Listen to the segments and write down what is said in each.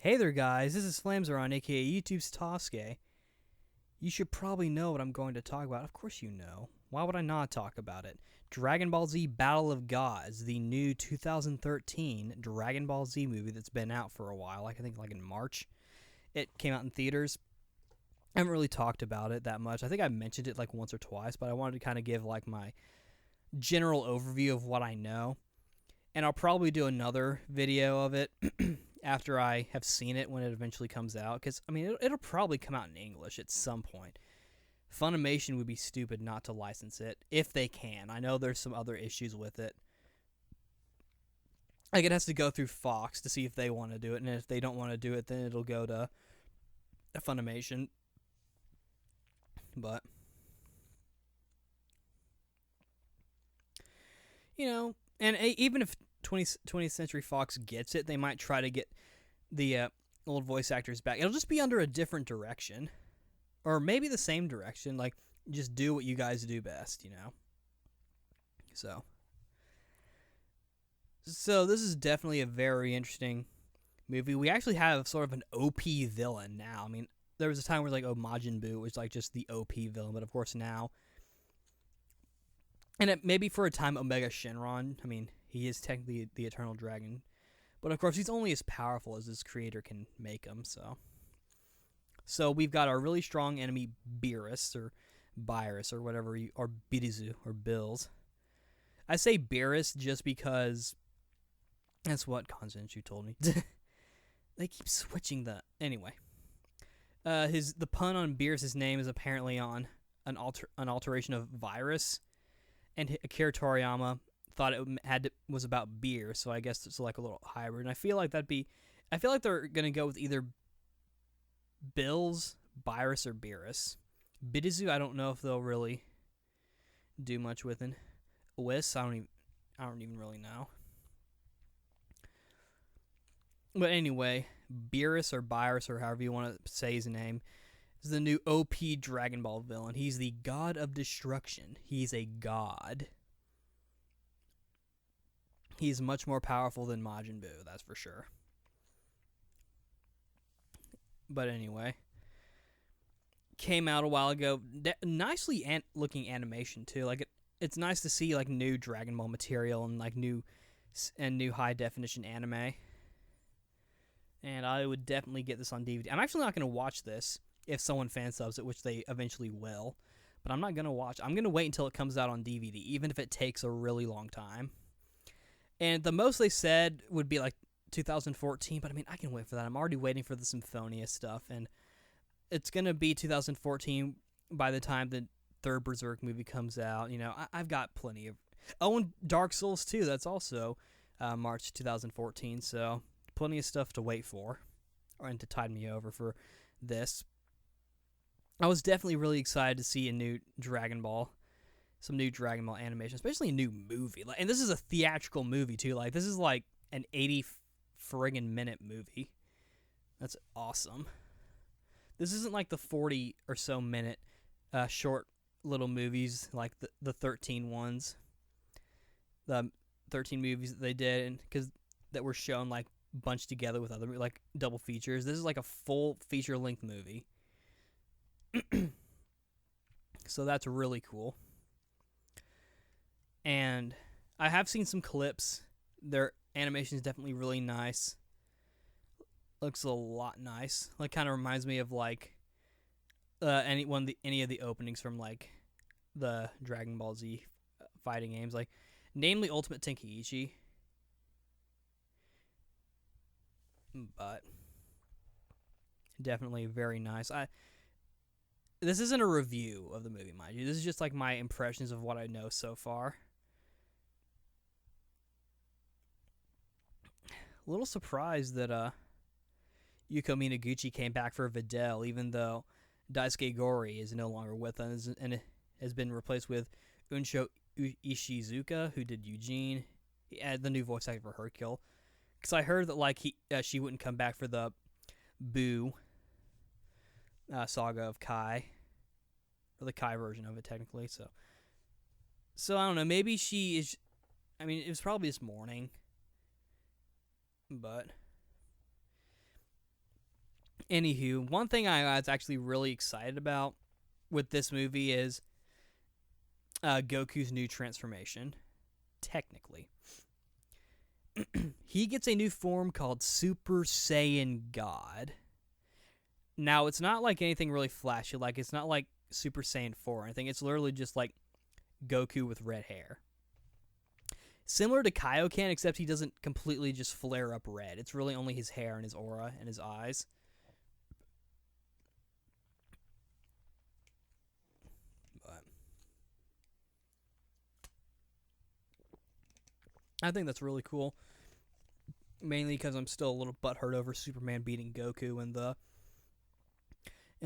Hey there, guys. This is Flamzeron, aka YouTube's Tosuke. You should probably know what I'm going to talk about. Of course you know. Why would I not talk about it? Dragon Ball Z Battle of Gods, the new 2013 Dragon Ball Z movie that's been out for a while. I think like in March. It came out in theaters. I haven't really talked about it that much. I think I mentioned it like once or twice, but I wanted to kind of give like my general overview of what I know. And I'll probably do another video of it after I have seen it when it eventually comes out. Because, I mean, it'll probably come out in English at some point. Funimation would be stupid not to license it, if they can. I know there's some other issues with it. Like, it has to go through Fox to see if they want to do it. And if they don't want to do it, then it'll go to Funimation. But, you know, and even if 20th Century Fox gets it, they might try to get the old voice actors back. It'll just be under a different direction. Or maybe the same direction. Like, just do what you guys do best, you know? So this is definitely a very interesting movie. We actually have sort of an OP villain now. I mean, there was a time where like Majin Buu was like just the OP villain, but of course now, and maybe for a time Omega Shenron. I mean, he is technically the Eternal Dragon, but of course he's only as powerful as his creator can make him. So we've got our really strong enemy Beerus or Beerus or whatever, or Birizu or Bills. I say Beerus just because that's what Konzenshu told me. They keep switching the anyway. The pun on Beerus' name is apparently on an alteration of virus, and Akira Toriyama thought it was about beer, so I guess it's like a little hybrid. And I feel like they're gonna go with either Bills, Beerus, or Beerus. Birizu, I don't know if they'll really do much with it. Whis, I don't even really know. But anyway, Beerus or Beerus or however you want to say his name is the new OP Dragon Ball villain. He's the god of destruction. He's a god. He's much more powerful than Majin Buu, that's for sure. But anyway, came out a while ago. Nicely looking animation too. Like it's nice to see like new Dragon Ball material and like new high definition anime. And I would definitely get this on DVD. I'm actually not going to watch this if someone fan subs it, which they eventually will. But I'm not going to watch. I'm going to wait until it comes out on DVD, even if it takes a really long time. And the most they said would be like 2014, but I mean, I can wait for that. I'm already waiting for the Symphonia stuff, and it's going to be 2014 by the time the third Berserk movie comes out. You know, I've got plenty of... Oh, and Dark Souls 2, that's also March 2014, so plenty of stuff to wait for, and to tide me over for this. I was definitely really excited to see a new Dragon Ball, some new Dragon Ball animation, especially a new movie. And this is a theatrical movie too. Like this is like an 80 friggin' minute movie. That's awesome. This isn't like the 40 or so minute short little movies like the 13 ones, the 13 movies that they did, and because that were shown like bunched together with other like double features. This is like a full feature length movie. So that's really cool. And I have seen some clips. Their animation is definitely really nice. Looks a lot nice. Like kind of reminds me of like any of the openings from like the Dragon Ball Z fighting games, like namely Ultimate Tenkaichi. But definitely very nice. This isn't a review of the movie, mind you. This is just like my impressions of what I know so far. A little surprised that Yuko Minaguchi came back for Videl, even though Daisuke Gori is no longer with us and has been replaced with Unsho Ishizuka, who did Eugene, the new voice actor for Hercule. Because I heard that like she wouldn't come back for the Boo saga of Kai, or the Kai version of it technically. So I don't know. Maybe she is. I mean, it was probably this morning, but Anywho, one thing I was actually really excited about with this movie is Goku's new transformation. Technically, he gets a new form called Super Saiyan God. Now, it's not like anything really flashy. Like, it's not like Super Saiyan 4 or anything. It's literally just like Goku with red hair. Similar to Kaioken, except he doesn't completely just flare up red. It's really only his hair and his aura and his eyes. But I think that's really cool. Mainly because I'm still a little butthurt over Superman beating Goku in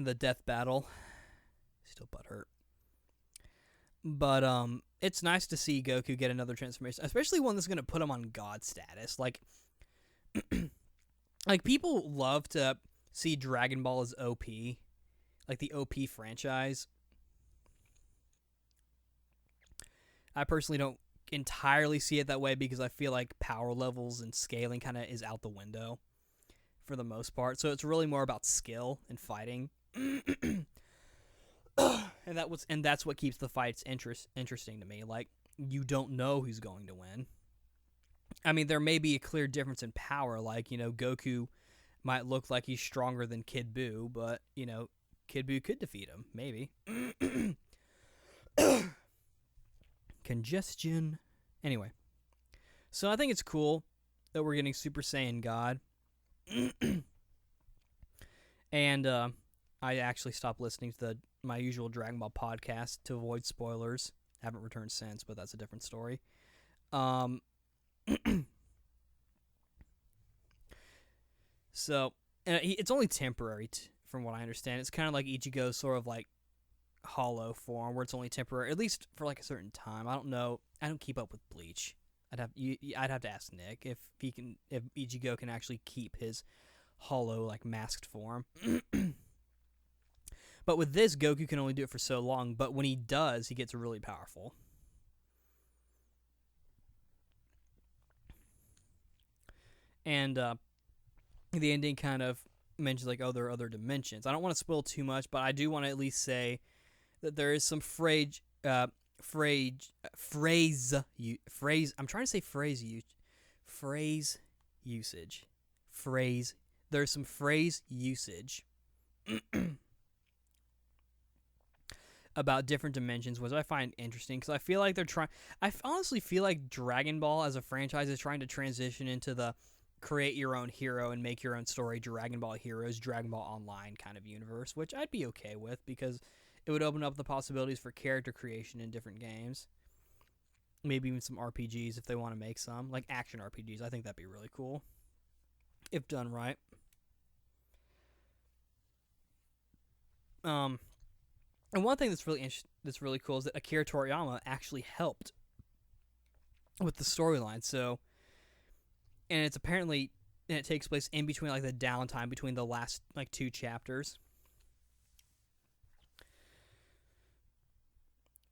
the death battle. Still butthurt. But it's nice to see Goku get another transformation, especially one that's going to put him on God status. Like, like people love to see Dragon Ball as OP, like the OP franchise. I personally don't entirely see it that way because I feel like power levels and scaling kind of is out the window for the most part. So it's really more about skill and fighting. And that's what keeps the fights interesting to me. Like, you don't know who's going to win. I mean, there may be a clear difference in power. Like, Goku might look like he's stronger than Kid Buu, but, Kid Buu could defeat him. Maybe. Congestion. Anyway. So I think it's cool that we're getting Super Saiyan God. And I actually stopped listening to my usual Dragon Ball podcast to avoid spoilers. I haven't returned since, but that's a different story. So, it's only temporary from what I understand. It's kind of like Ichigo's sort of like hollow form, where it's only temporary, at least for like a certain time. I don't know. I don't keep up with Bleach. I'd have to ask Nick if Ichigo can actually keep his hollow, like, masked form. But with this, Goku can only do it for so long, but when he does, he gets really powerful. And the ending kind of mentions, like, there are other dimensions. I don't want to spoil too much, but I do want to at least say that there is some phrase. I'm trying to say phrase usage. There's some phrase usage about different dimensions, which I find interesting because I feel like I honestly feel like Dragon Ball as a franchise is trying to transition into the create your own hero and make your own story Dragon Ball Heroes, Dragon Ball Online kind of universe, which I'd be okay with because it would open up the possibilities for character creation in different games. Maybe even some RPGs if they want to make some, like action RPGs. I think that'd be really cool if done right. And one thing that's really cool is that Akira Toriyama actually helped with the storyline. So, and it takes place in between, like, the downtime between the last, like, 2 chapters.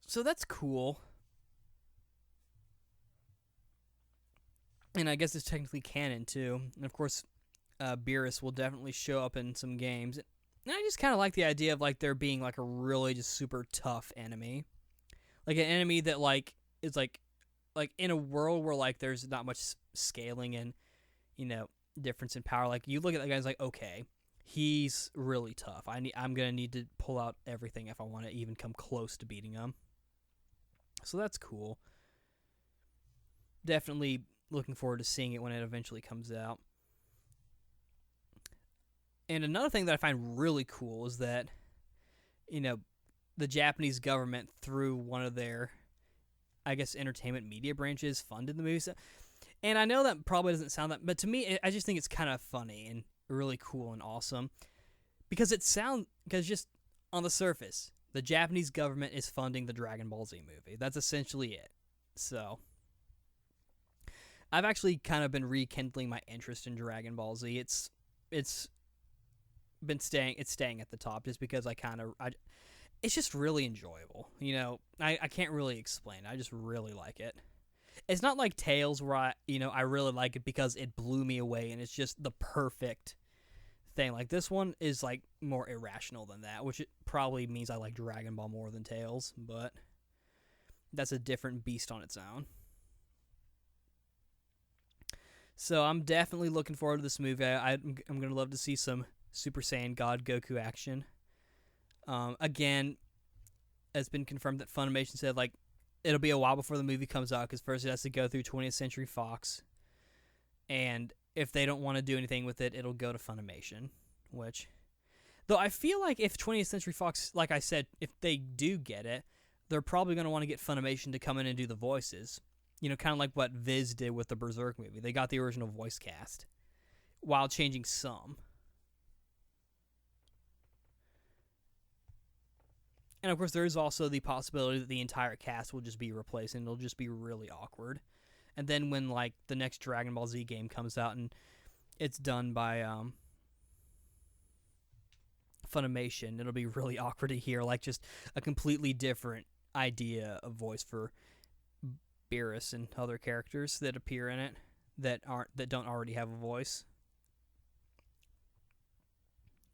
So that's cool. And I guess it's technically canon too. And of course, Beerus will definitely show up in some games. And I just kind of like the idea of, like, there being, like, a really just super tough enemy. Like, an enemy that, like, is, like in a world where, like, there's not much scaling and, difference in power. Like, you look at that guy's like, okay, he's really tough. I'm going to need to pull out everything if I want to even come close to beating him. So that's cool. Definitely looking forward to seeing it when it eventually comes out. And another thing that I find really cool is that, the Japanese government, through one of their, I guess, entertainment media branches, funded the movie. And I know that probably doesn't sound that, but to me, I just think it's kind of funny and really cool and awesome. Because just on the surface, the Japanese government is funding the Dragon Ball Z movie. That's essentially it. So, I've actually kind of been rekindling my interest in Dragon Ball Z. It's staying at the top just because it's just really enjoyable. I can't really explain it. I just really like it. It's not like Tales where I really like it because it blew me away and it's just the perfect thing. Like, this one is, like, more irrational than that, which it probably means I like Dragon Ball more than Tails, but that's a different beast on its own. So I'm definitely looking forward to this movie. I'm going to love to see some Super Saiyan God Goku action. Again, it's been confirmed that Funimation said, like, it'll be a while before the movie comes out because first it has to go through 20th Century Fox. And if they don't want to do anything with it, it'll go to Funimation. Which, though I feel like if 20th Century Fox, like I said, if they do get it, they're probably going to want to get Funimation to come in and do the voices. You know, kind of like what Viz did with the Berserk movie. They got the original voice cast while changing some. And of course, there is also the possibility that the entire cast will just be replaced and it'll just be really awkward. And then when, like, the next Dragon Ball Z game comes out and it's done by Funimation, it'll be really awkward to hear, like, just a completely different idea of voice for Beerus and other characters that appear in it that don't already have a voice.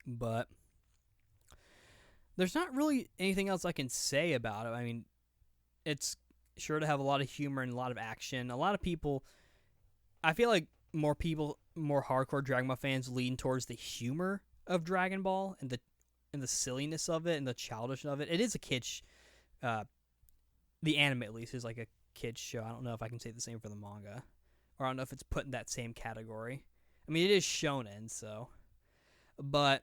But there's not really anything else I can say about it. I mean, it's sure to have a lot of humor and a lot of action. A lot of people, I feel like more hardcore Dragon Ball fans lean towards the humor of Dragon Ball and the silliness of it and the childishness of it. It is a kid's, the anime at least is like a kid's show. I don't know if I can say the same for the manga, or I don't know if it's put in that same category. I mean, it is shonen, so, but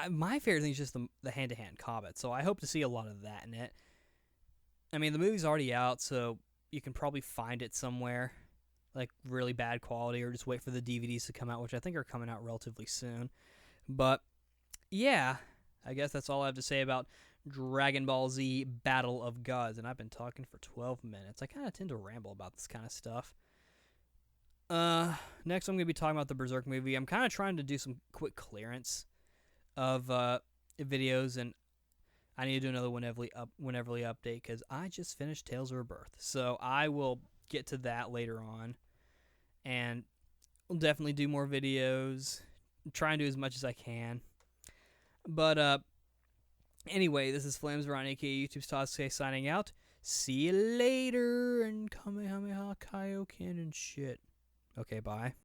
my favorite thing is just the hand-to-hand combat, so I hope to see a lot of that in it. I mean, the movie's already out, so you can probably find it somewhere, like really bad quality, or just wait for the DVDs to come out, which I think are coming out relatively soon. But yeah, I guess that's all I have to say about Dragon Ball Z Battle of Gods, and I've been talking for 12 minutes. I kind of tend to ramble about this kind of stuff. Next I'm going to be talking about the Berserk movie. I'm kind of trying to do some quick clearance of videos, and I need to do another Wheneverly update because I just finished Tales of Rebirth. So I will get to that later on, and we'll definitely do more videos, try and do as much as I can. But anyway, this is Flamesron, aka YouTube's Tosuke, signing out. See you later, and Kamehameha Kaioken and shit. Okay, bye.